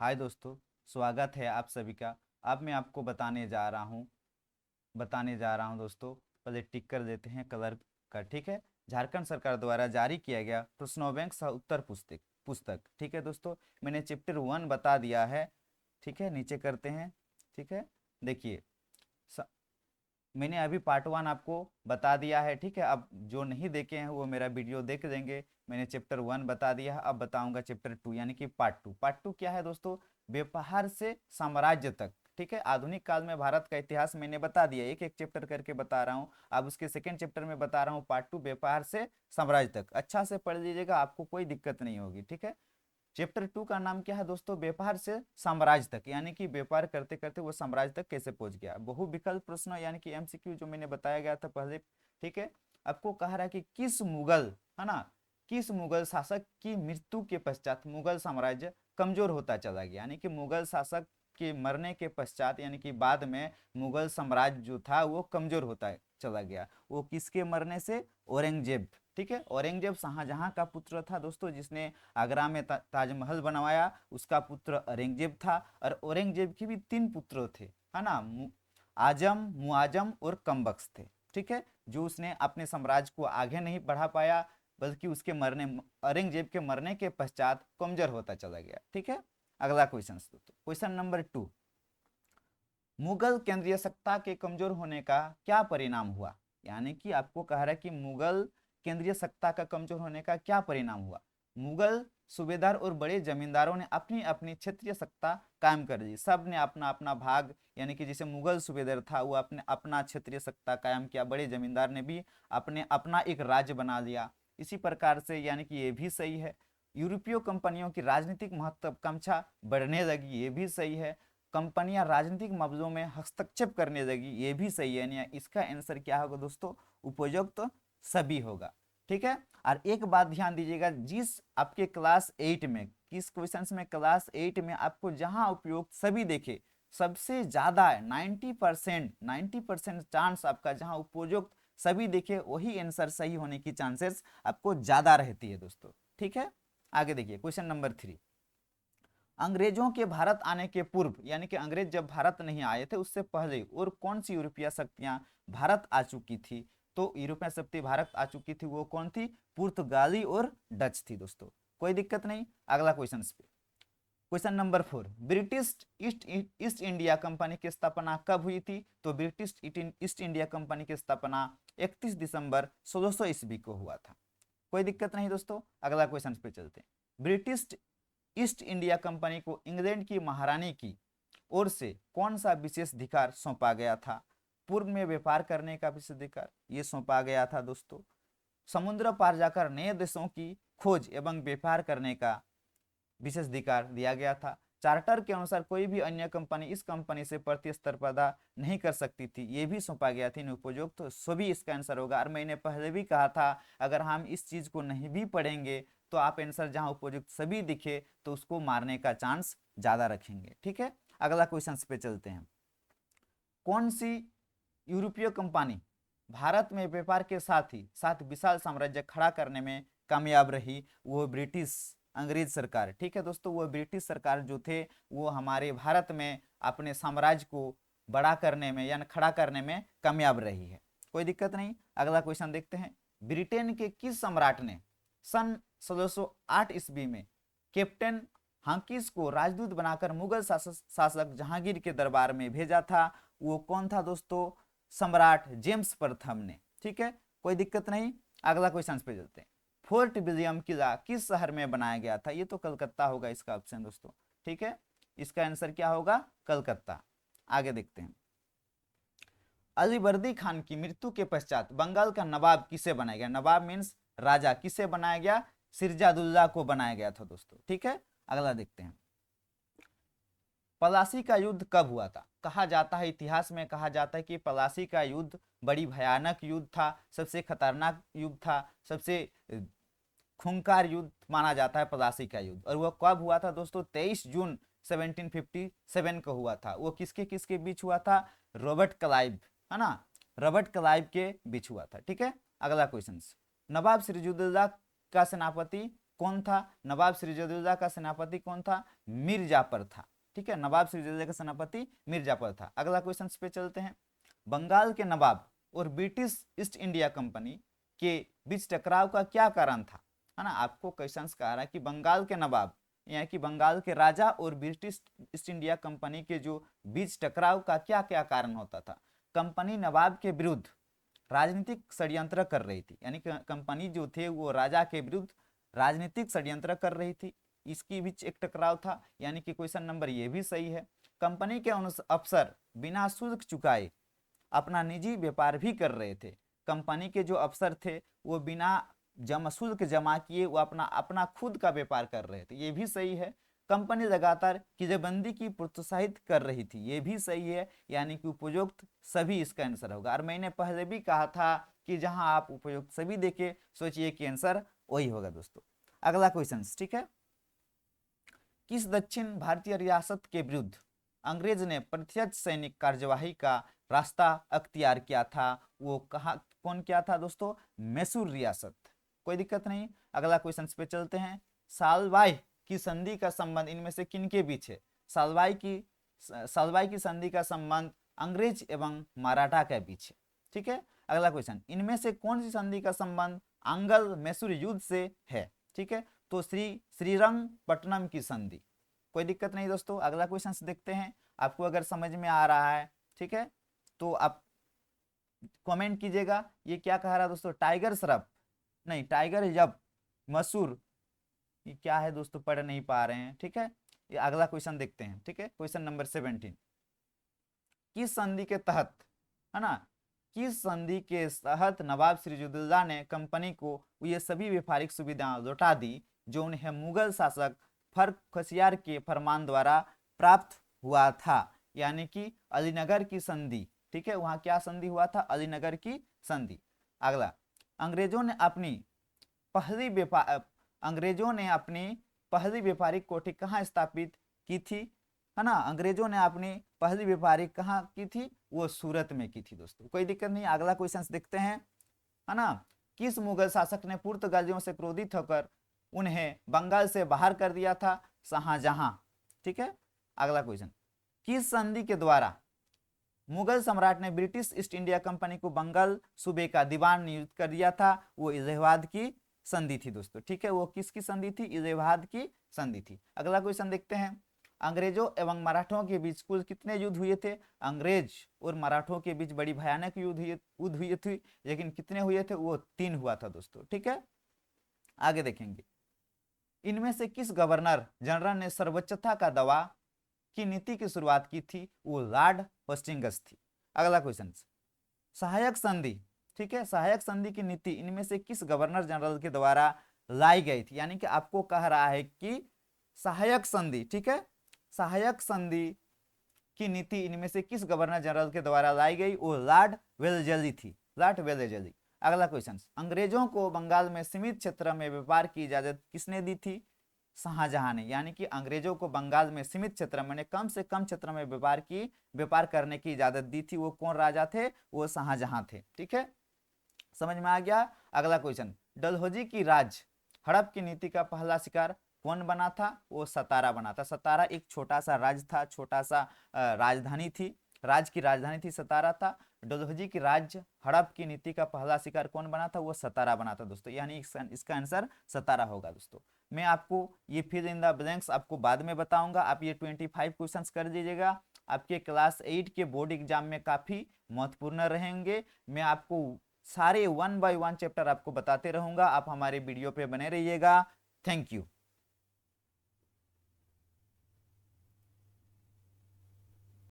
हाय दोस्तों, स्वागत है आप सभी का। अब मैं आपको बताने जा रहा हूँ दोस्तों। पहले टिक कर देते हैं कलर का, ठीक है। झारखंड सरकार द्वारा जारी किया गया प्रश्नों बैंक सह उत्तर पुस्तक पुस्तक ठीक है दोस्तों। मैंने चैप्टर 1 बता दिया है, ठीक है। नीचे करते हैं, ठीक है। देखिए, मैंने अभी पार्ट 1 आपको बता दिया है, ठीक है। अब जो नहीं देखे हैं वो मेरा वीडियो देख लेंगे। मैंने चैप्टर 1 बता दिया है, अब बताऊंगा चैप्टर 2 यानी कि पार्ट 2। पार्ट 2 क्या है दोस्तों? व्यापार से साम्राज्य तक, ठीक है। आधुनिक काल में भारत का इतिहास मैंने बता दिया, एक एक चैप्टर करके बता रहा हूँ। अब उसके सेकंड चैप्टर में बता रहा हूँ पार्ट 2, व्यापार से साम्राज्य तक। अच्छा से पढ़ लीजिएगा, आपको कोई दिक्कत नहीं होगी, ठीक है। चैप्टर 2 का नाम क्या है दोस्तों? व्यापार से साम्राज्य तक, यानी कि व्यापार करते करते वो साम्राज्य तक कैसे पहुंच गया। बहु विकल्प प्रश्न यानी कि एमसीक्यू जो मैंने बताया गया था पहले, ठीक है। आपको कह रहा है कि किस मुगल, है ना, किस मुगल शासक की मृत्यु के पश्चात मुगल साम्राज्य कमजोर होता चला गया। यानी कि मुगल शासक के मरने के पश्चात, यानी कि बाद में मुगल साम्राज्य जो था वो कमजोर होता चला गया। वो किसके मरने से? औरंगजेब, ठीक है। औरंगजेब शाहजहां का पुत्र था दोस्तों, जिसने आगरा में ताजमहल बनवाया, उसका पुत्र औरंगजेब था। और औरंगजेब के भी 3 पुत्र थे, है ना, आजम, मुआजम और कमबख्श थे, ठीक है। जो उसने अपने साम्राज्य को आगे नहीं बढ़ा पाया, बल्कि उसके मरने, औरंगजेब के मरने के पश्चात कमजोर होता चला गया, ठीक है। अगला क्वेश्चन, क्वेश्चन नंबर 2। मुगल केंद्रीय सत्ता के कमजोर होने का क्या परिणाम हुआ? यानी कि आपको कह रहा है कि मुगल केंद्रीय सत्ता का कमजोर होने का क्या परिणाम हुआ। मुगल सूबेदार और बड़े जमींदारों ने अपनी अपनी क्षेत्रीय सत्ता कायम कर दी। सब ने अपना अपना भाग, यानी कि जैसे मुगल सूबेदार था वो अपने अपना क्षेत्रीय सत्ता कायम किया, बड़े जमींदार ने भी अपने अपना एक राज्य बना लिया। इसी प्रकार से, यानी कि ये भी सही है। यूरोपीय कंपनियों की राजनीतिक महत्वाकांक्षा बढ़ने लगी, ये भी सही है। कंपनियां राजनीतिक मामलों में हस्तक्षेप करने लगी, ये भी सही है। यानी इसका आंसर क्या होगा दोस्तों? उपयुक्त तो सभी होगा, ठीक है। और एक बात ध्यान दीजिएगा, जिस आपके क्लास 8 में, किस क्वेश्चंस में, क्लास 8 में आपको जहां उपयुक्त सभी देखे, सबसे ज्यादा 90% चांस आपका जहां उपयुक्त सभी देखे वही आंसर सही होने की चांसेस आपको ज्यादा रहती है दोस्तों, ठीक है। आगे देखिए क्वेश्चन नंबर 3। अंग्रेजों के भारत आने के पूर्व, यानी कि अंग्रेज जब भारत नहीं आए थे उससे पहले, और कौन सी यूरोपीय शक्तियां भारत आ चुकी थी? तो यूरोपीय शक्ति भारत आ चुकी थी, वो कौन थी? पुर्तगाली और डच थी दोस्तों। कोई दिक्कत नहीं। अगला क्वेश्चन पे, question number 4। British east east India company की स्थापना कब हुई थी? तो ब्रिटिश ईस्ट इंडिया कंपनी की स्थापना 31 दिसंबर 1600 ईस्वी को हुआ था। कोई दिक्कत नहीं दोस्तों। अगला क्वेश्चन पे चलते हैं। ब्रिटिश ईस्ट इंडिया कंपनी को इंग्लैंड की महारानी की ओर से कौन सा विशेष अधिकार सौंपा गया था? पूर्व में व्यापार करने का विशेष अधिकार ये सौंपा गया था दोस्तों। समुद्र पार जाकर नए देशों की खोज एवं व्यापार करने का विशेष अधिकार दिया गया था। चार्टर के अनुसार कोई भी अन्य कंपनी इस कंपनी से प्रतिस्पर्धा नहीं कर सकती थी, ये भी सौंपा गया था। उपयुक्त तो सभी इसका आंसर होगा। और मैंने पहले भी कहा था, अगर हम इस चीज को नहीं भी पढ़ेंगे तो आप आंसर जहां उपयुक्त सभी दिखे तो उसको मारने का चांस ज्यादा रखेंगे, ठीक है। अगला क्वेश्चन पे चलते हैं। कौन सी यूरोपीय कंपनी भारत में व्यापार के साथ ही साथ विशाल साम्राज्य खड़ा करने में कामयाब रही? वो ब्रिटिश, अंग्रेज सरकार, ठीक है दोस्तों। वो ब्रिटिश सरकार जो थे वो हमारे भारत में अपने साम्राज्य को बड़ा करने में या खड़ा करने में कामयाब रही है। कोई दिक्कत नहीं। अगला क्वेश्चन देखते हैं। ब्रिटेन के किस सम्राट ने सन 1608 ईस्वी में कैप्टन हाकिस को राजदूत बनाकर मुगल शासक जहांगीर के दरबार में भेजा था? वो कौन था दोस्तों? सम्राट जेम्स प्रथम ने, ठीक है। कोई दिक्कत नहीं। अगला क्वेश्चन पे चलते हैं। फोर्ट विलियम किला किस शहर में बनाया गया था? ये तो कलकत्ता होगा इसका ऑप्शन दोस्तों, ठीक है। इसका आंसर क्या होगा? कलकत्ता। आगे देखते हैं। अलीवर्दी खान की मृत्यु के पश्चात बंगाल का नवाब किसे बनाया गया? नवाब मीन्स राजा, किसे बनाया गया? सिरजादुल्ला को बनाया गया था दोस्तों, ठीक है। अगला देखते हैं। पलासी का युद्ध कब हुआ था? कहा जाता है, इतिहास में कहा जाता है कि पलासी का युद्ध बड़ी भयानक युद्ध था, सबसे खतरनाक युद्ध था, सबसे खूंखार युद्ध माना जाता है पलासी का युद्ध। और वह कब हुआ था दोस्तों? 23 जून 1757 को हुआ था। वो किसके किसके बीच हुआ था? रॉबर्ट क्लाइव, है ना, रॉबर्ट क्लाइव के बीच हुआ था, ठीक है। अगला क्वेश्चन। नवाब सिराजुद्दौला का सेनापति कौन था? नवाब सिराजुद्दौला का सेनापति कौन था? मीर जाफर था। ठीक है, नवाब सिराजुद्दौला का सेनापति मीर जाफर था। अगला क्वेश्चन पे चलते हैं। बंगाल के नवाब और ब्रिटिश ईस्ट इंडिया कंपनी के बीच टकराव का क्या कारण था? है ना, आपको क्वेश्चन कह रहा है कि बंगाल के नवाब यानी कि बंगाल के राजा और ब्रिटिश ईस्ट इंडिया कंपनी के जो बीच टकराव का क्या क्या कारण होता था? कंपनी नवाब के विरुद्ध राजनीतिक षड्यंत्र कर रही थी, यानी कंपनी जो थे वो राजा के विरुद्ध राजनीतिक षड्यंत्र कर रही थी, इसकी बीच एक टकराव था, यानी कि क्वेश्चन नंबर ये भी सही है। कंपनी के अफसर बिना शुल्क चुकाए अपना निजी व्यापार भी कर रहे थे। कंपनी के जो अफसर थे वो बिना शुल्क जमा किए वो अपना खुद का व्यापार कर रहे थे, ये भी सही है। कंपनी लगातार कीजेबंदी की प्रोत्साहित कर रही थी, ये भी सही है, यानी कि उपयुक्त सभी इसका आंसर होगा। और मैंने पहले भी कहा था कि जहां आप उपयुक्त सभी देखे सोचिए कि आंसर वही होगा दोस्तों। अगला क्वेश्चन, ठीक है, किस दक्षिण भारतीय रियासत के विरुद्ध अंग्रेज ने प्रत्यक्ष सैनिक कार्यवाही का रास्ता अख्तियार किया था? वो कहा कौन किया था दोस्तों? मैसूर रियासत। कोई दिक्कत नहीं। अगला क्वेश्चन पे चलते हैं। सालवाई की संधि का संबंध इनमें से किन के बीच है? सालवाई की संधि का संबंध अंग्रेज एवं मराठा के बीच है। ठीक है, अगला क्वेश्चन, इनमें से कौन सी संधि का संबंध आंग्ल मैसूर युद्ध से है? ठीक है, तो श्रीरंगपट्टनम की संधि। कोई दिक्कत नहीं दोस्तों। अगला क्वेश्चन देखते हैं, आपको अगर समझ में आ रहा है ठीक है तो आप कमेंट कीजिएगा। ये क्या कह रहा है दोस्तों? टाइगर श्रफ नहीं, टाइगर जब मसूर, ये क्या है दोस्तों, पढ़ नहीं पा रहे हैं। ठीक है, ये अगला क्वेश्चन देखते हैं। ठीक है, क्वेश्चन नंबर 17, किस संधि के तहत, है ना, किस संधि के तहत नवाब सिराजुद्दौला ने कंपनी को ये सभी व्यापारिक सुविधाएं लौटा दी जो उन्हें मुगल शासक खसियार के फरमान द्वारा प्राप्त हुआ था? यानी कि अलीनगर की संधि। ठीक है, वहां क्या संधि हुआ था? अलीनगर की संधि। अगला, अंग्रेजों ने अपनी पहली व्यापारिक कोठी कहाँ स्थापित की थी? है ना, अंग्रेजों ने अपनी पहली व्यापारिक कहाँ की थी? वो सूरत में की थी दोस्तों। कोई दिक्कत नहीं। अगला क्वेश्चन देखते हैं, है ना, किस मुगल शासक ने पुर्तगालियों से क्रोधित होकर उन्हें बंगाल से बाहर कर दिया था? शाहजहां। ठीक है, अगला क्वेश्चन, किस संधि के द्वारा मुगल सम्राट ने ब्रिटिश ईस्ट इंडिया कंपनी को बंगाल सूबे का दीवान नियुक्त कर दिया था? वो इलाहाबाद की संधि थी दोस्तों। ठीक है, वो किसकी संधि थी? इलाहाबाद की संधि थी। अगला क्वेश्चन देखते हैं, अंग्रेजों एवं मराठों के बीच कुल कितने युद्ध हुए थे? अंग्रेज और मराठों के बीच बड़ी भयानक युद्ध हुई थी, लेकिन कितने हुए थे? वो 3 हुआ था दोस्तों। ठीक है, आगे देखेंगे, इनमें से किस गवर्नर जनरल ने सर्वोच्चता का दावा की नीति की शुरुआत की थी? वो लॉर्ड हेस्टिंग्स थी। अगला क्वेश्चन, सहायक संधि। ठीक है, सहायक संधि की नीति इनमें से किस गवर्नर जनरल के द्वारा लाई गई थी? यानी कि आपको कह रहा है कि सहायक संधि, ठीक है, सहायक संधि की नीति इनमें से किस गवर्नर जनरल के द्वारा लाई गई? वो लॉर्ड वेल्लेस्ली थी, लॉर्ड वेल्लेस्ली। अगला क्वेश्चन, अंग्रेजों को बंगाल में सीमित क्षेत्र में व्यापार की इजाजत किसने दी थी? शाहजहां ने। यानी कि अंग्रेजों को बंगाल में सीमित क्षेत्र में कम से कम क्षेत्र में व्यापार करने की इजाजत दी थी। वो कौन राजा थे? वो शाहजहां थे। ठीक है, समझ में आ गया। अगला क्वेश्चन, डलहौजी की हड़प की नीति का पहला शिकार कौन बना था? वो सतारा बना था। सतारा एक छोटा सा राज्य था, छोटा सा राजधानी थी, राज्य की राजधानी थी, सतारा था। डलहौजी की हड़प की नीति का पहला शिकार कौन बना था? वो सतारा बना था दोस्तों, यानी इसका आंसर सतारा होगा दोस्तों। मैं आपको ये फिल इन द ब्लैंक्स आपको बाद में बताऊंगा। आप ये 25 क्वेश्चंस कर दीजिएगा, आपके क्लास 8 के बोर्ड एग्जाम में काफी महत्वपूर्ण रहेंगे। मैं आपको सारे 1 बाय 1 चैप्टर आपको बताते रहूंगा। आप हमारे वीडियो पे बने रहिएगा। Thank you.